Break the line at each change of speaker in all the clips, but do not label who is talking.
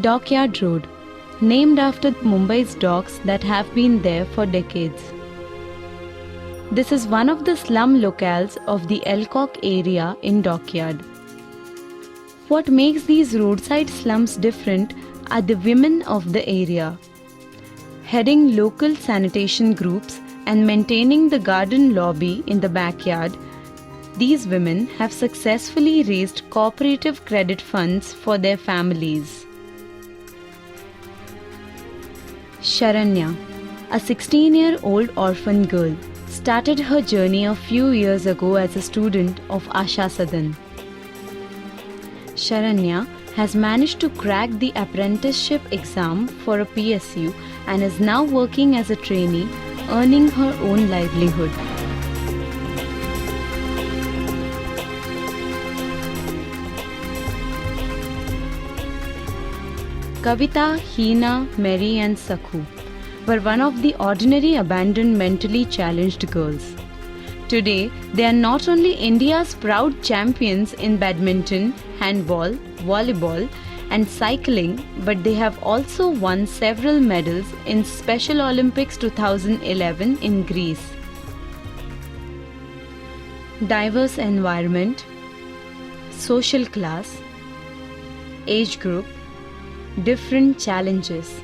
Dockyard Road, named after Mumbai's docks that have been there for decades. This is one of the slum locales of the Elcock area in Dockyard. What makes these roadside slums different are the women of the area. Heading local sanitation groups and maintaining the garden lobby in the backyard, these women have successfully raised cooperative credit funds for their families. Sharanya, a 16-year-old orphan girl, started her journey a few years ago as a student of Asha Sadan. Sharanya has managed to crack the apprenticeship exam for a PSU and is now working as a trainee, earning her own livelihood. Kavita, Hina, Mary and Sakhu were one of the ordinary abandoned mentally challenged girls. Today, they are not only India's proud champions in badminton, handball, volleyball and cycling, but they have also won several medals in Special Olympics 2011 in Greece. Diverse environment, social class, age group, different challenges.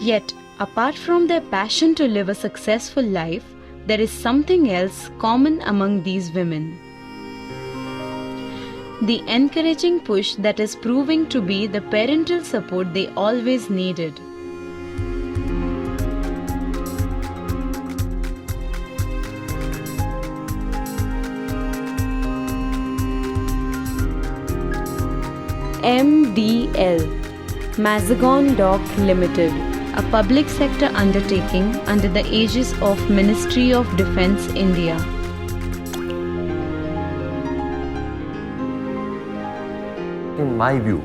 Yet, apart from their passion to live a successful life, there is something else common among these women. The encouraging push that is proving to be the parental support they always needed. MDL, Mazagon Dock Limited, a public sector undertaking under the aegis of Ministry of Defence, India.
In my view,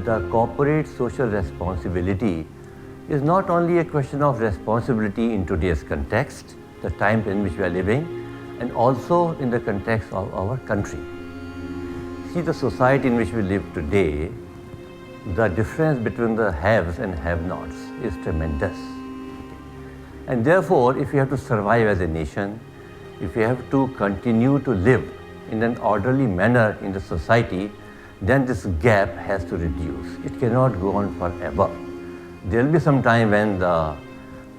the corporate social responsibility is not only a question of responsibility in today's context, the time in which we are living, and also in the context of our country. See, the society in which we live today, the difference between the haves and have-nots is tremendous. And therefore, if we have to survive as a nation, if we have to continue to live in an orderly manner in the society, then this gap has to reduce. It cannot go on forever. There will be some time when the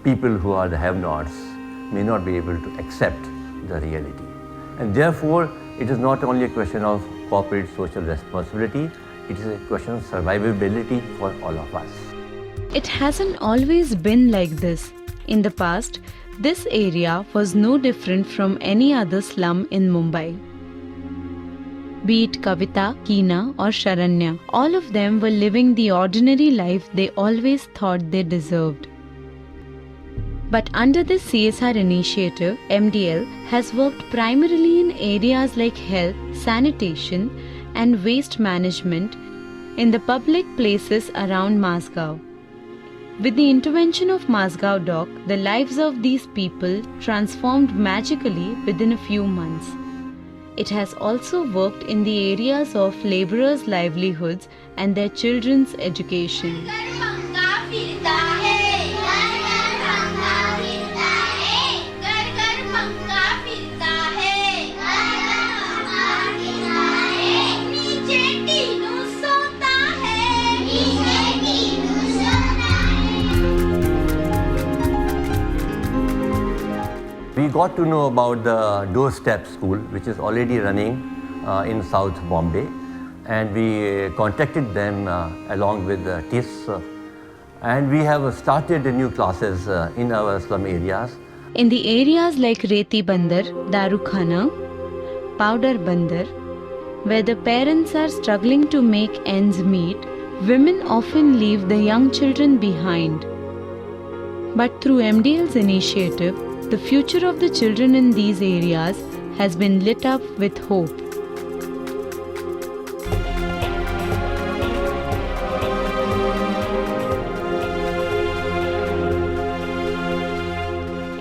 people who are the have-nots may not be able to accept the reality. And therefore, it is not only a question of corporate social responsibility, it is a question of survivability for all of us.
It hasn't always been like this. In the past, this area was no different from any other slum in Mumbai. Be it Kavita, Hina or Sharanya, all of them were living the ordinary life they always thought they deserved. But under this CSR initiative, MDL has worked primarily in areas like health, sanitation and waste management in the public places around Mazgaon. With the intervention of Mazgaon Dock, the lives of these people transformed magically within a few months. It has also worked in the areas of laborers' livelihoods and their children's education.
We got to know about the Doorstep School, which is already running in South Bombay, and we contacted them along with TIS, and we have started new classes in our slum areas.
In the areas like Reti Bandar, Darukhana, Powder Bandar, where the parents are struggling to make ends meet, women often leave the young children behind. But through MDL's initiative, the future of the children in these areas has been lit up with hope.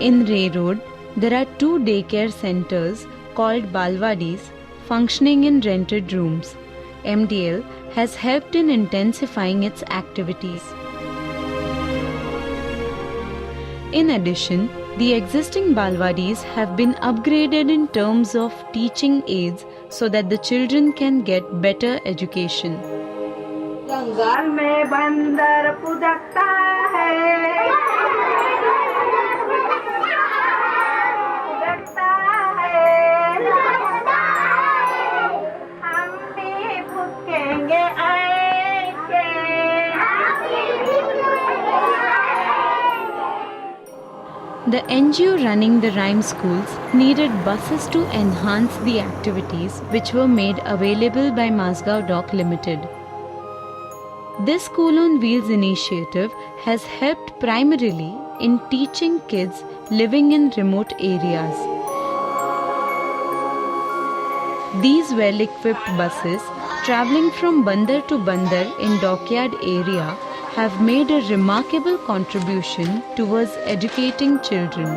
In Ray Road, there are 2 daycare centers called Balwadis functioning in rented rooms. MDL has helped in intensifying its activities. In addition, the existing Balwadis have been upgraded in terms of teaching aids so that the children can get better education.
जंगल में बंदर पुदकता है, पुदकता है, हम भी भूखेंगे ऐसे।
The NGO running the rhyme schools needed buses to enhance the activities which were made available by Mazgaon Dock Limited. This School on Wheels initiative has helped primarily in teaching kids living in remote areas. These well-equipped buses traveling from Bandar to Bandar in Dockyard area have made a remarkable contribution towards educating children.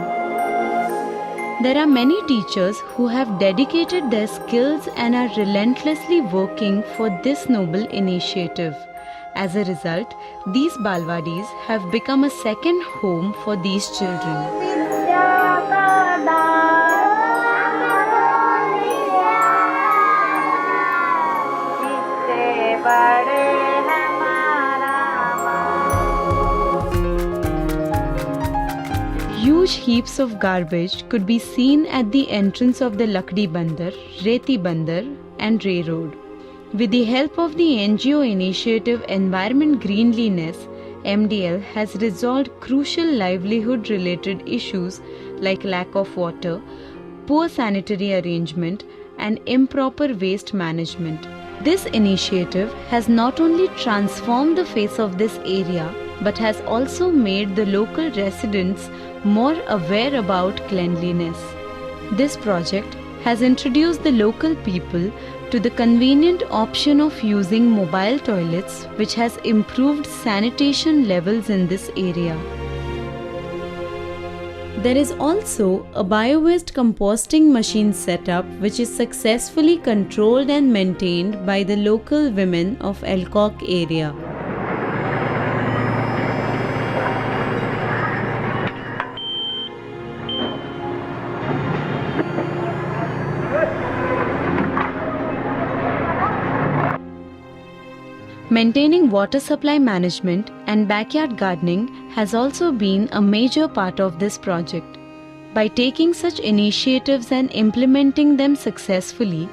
There are many teachers who have dedicated their skills and are relentlessly working for this noble initiative. As a result, these Balwadis have become a second home for these children.
विद्या का दान, इससे बड़े हमारा
Huge heaps of garbage could be seen at the entrance of the Lakdi Bandar, Reti Bandar and Ray Road. With the help of the NGO initiative Environment Greenliness, MDL has resolved crucial livelihood-related issues like lack of water, poor sanitary arrangement, and improper waste management. This initiative has not only transformed the face of this area, but has also made the local residents more aware about cleanliness. This project has introduced the local people to the convenient option of using mobile toilets, which has improved sanitation levels in this area. There is also a bio-waste composting machine set up, which is successfully controlled and maintained by the local women of Elcock area. Maintaining water supply management and backyard gardening has also been a major part of this project. By taking such initiatives and implementing them successfully,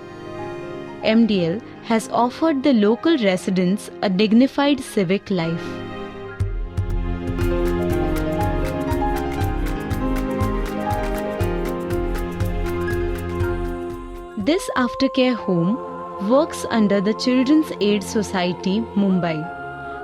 MDL has offered the local residents a dignified civic life. This aftercare home works under the Children's Aid Society, Mumbai.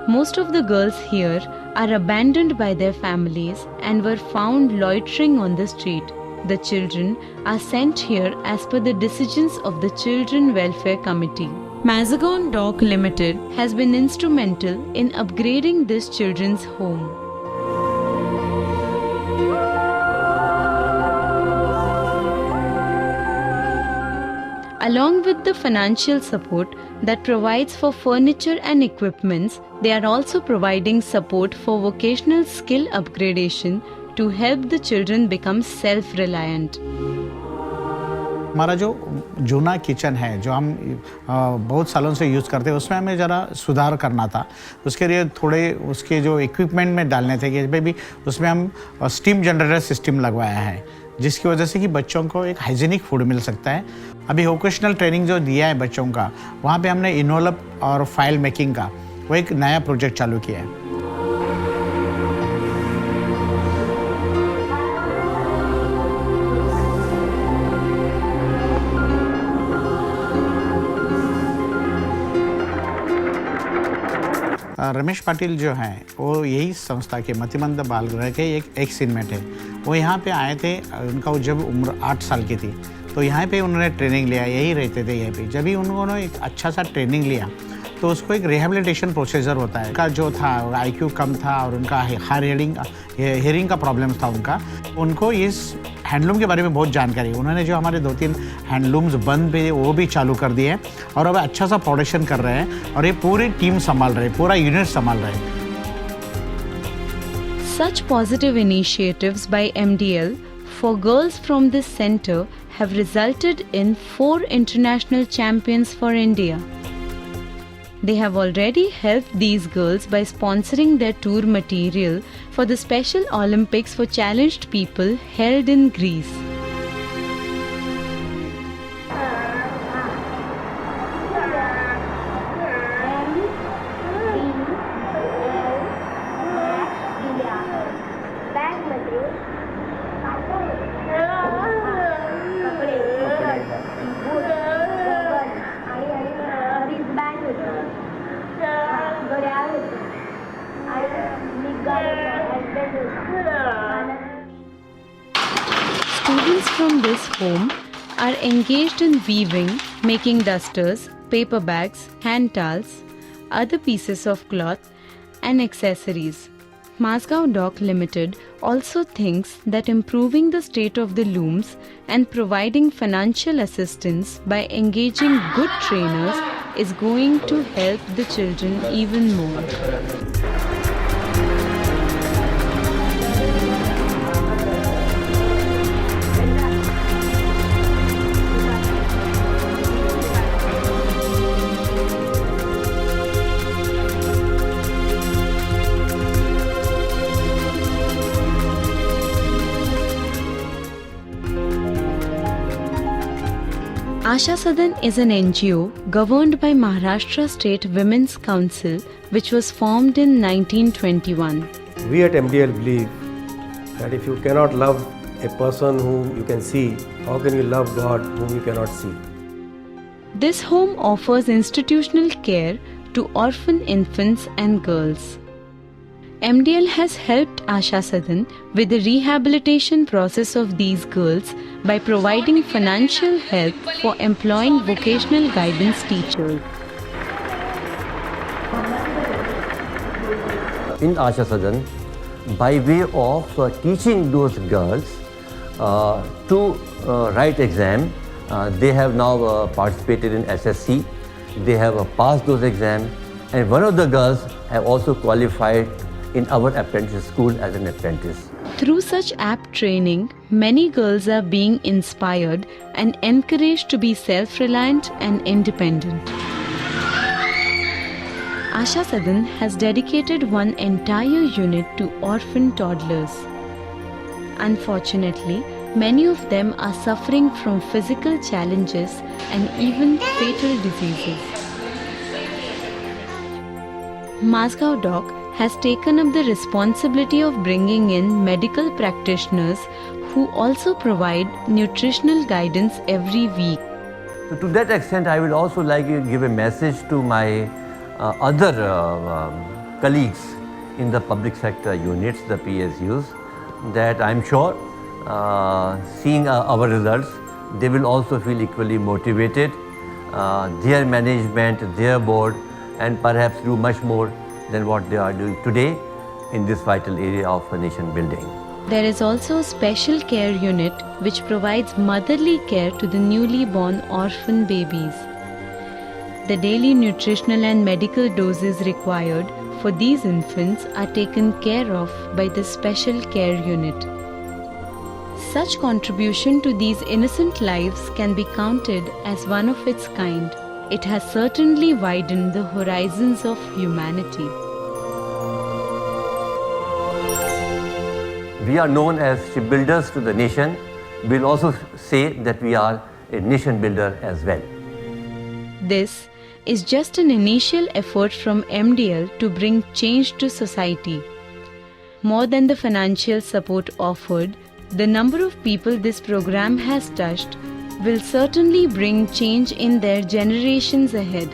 Most of the girls here are abandoned by their families and were found loitering on the street. The children are sent here as per the decisions of the Children Welfare Committee. Mazgaon Dock Limited has been instrumental in upgrading this children's home. Along with the financial support that provides for furniture and equipments, they are also providing support for vocational skill upgradation to help the children become self-reliant.
हमारा जो जूना kitchen है जो हम बहुत सालों से use करते हैं उसमें हमें ज़रा सुधार करना था। उसके लिए थोड़े उसके जो इक्विपमेंट में डालने थे कि भी उसमें हम स्टीम जनरेटर सिस्टम लगवाया है, जिसकी वजह से कि बच्चों को एक हाइजीनिक फूड मिल सकता है। अभी वोकेशनल ट्रेनिंग जो दिया है बच्चों का, वहाँ पे हमने इनोलप और फाइल मेकिंग का वो एक नया प्रोजेक्ट चालू किया है। रमेश पाटिल जो हैं वो यही संस्था के मतिमंद बाल गृह के एक सीनमेट है। वो यहाँ पे आए थे, उनका जब उम्र 8 साल की थी तो यहाँ पे उन्होंने ट्रेनिंग लिया, यही रहते थे यहाँ पे। जब भी उन्होंने एक अच्छा सा ट्रेनिंग लिया तो उसको एक रिहेबिलिटेशन प्रोसीजर होता है। उनका जो था IQ कम था और उनका हार्ड हियरिंग का प्रॉब्लम था उनको इस हैंडलूम के बारे में बहुत जानकारी है। उन्होंने जो हमारे 2-3 हैंडलूम्स बंद पे वो भी चालू कर दिए हैं और अब अच्छा सा प्रोडक्शन कर रहे हैं और ये पूरी टीम संभाल रहे हैं, पूरा यूनिट संभाल रहे हैं।
Such positive initiatives by MDL for girls from this center have resulted in 4 international champions for India. They have already helped these girls by sponsoring their tour material for the Special Olympics for Challenged People held in Greece. Students from this home are engaged in weaving, making dusters, paper bags, hand towels, other pieces of cloth, and accessories. Mazgaon Dock Limited also thinks that improving the state of the looms and providing financial assistance by engaging good trainers is going to help the children even more. Asha Sadan is an NGO governed by Maharashtra State Women's Council, which was formed in 1921.
We at MDL believe that if you cannot love a person whom you can see, how can you love God whom you cannot see?
This home offers institutional care to orphan infants and girls. MDL has helped Asha Sadan with the rehabilitation process of these girls by providing financial help for employing vocational guidance teachers.
In Asha Sadan, by way of teaching those girls to write exam, they have now participated in SSC. They have passed those exams, and one of the girls have also qualified in our apprentice school as an apprentice.
Through such apt training, many girls are being inspired and encouraged to be self-reliant and independent. Asha Sadan has dedicated one entire unit to orphan toddlers. Unfortunately, many of them are suffering from physical challenges and even fatal diseases. Mazgaon Dock has taken up the responsibility of bringing in medical practitioners who also provide nutritional guidance every week.
So to that extent, I would also like to give a message to my other colleagues in the public sector units, the PSUs, that I'm sure seeing our results, they will also feel equally motivated, their management, their board, and perhaps do much more than what they are doing today in this vital area of nation building.
There is also a special care unit which provides motherly care to the newly born orphan babies. The daily nutritional and medical doses required for these infants are taken care of by the special care unit. Such contribution to these innocent lives can be counted as one of its kind. It has certainly widened the horizons of humanity.
We are known as shipbuilders to the nation. We'll also say that we are a nation builder as well.
This is just an initial effort from MDL to bring change to society. More than the financial support offered, the number of people this program has touched will certainly bring change in their generations ahead.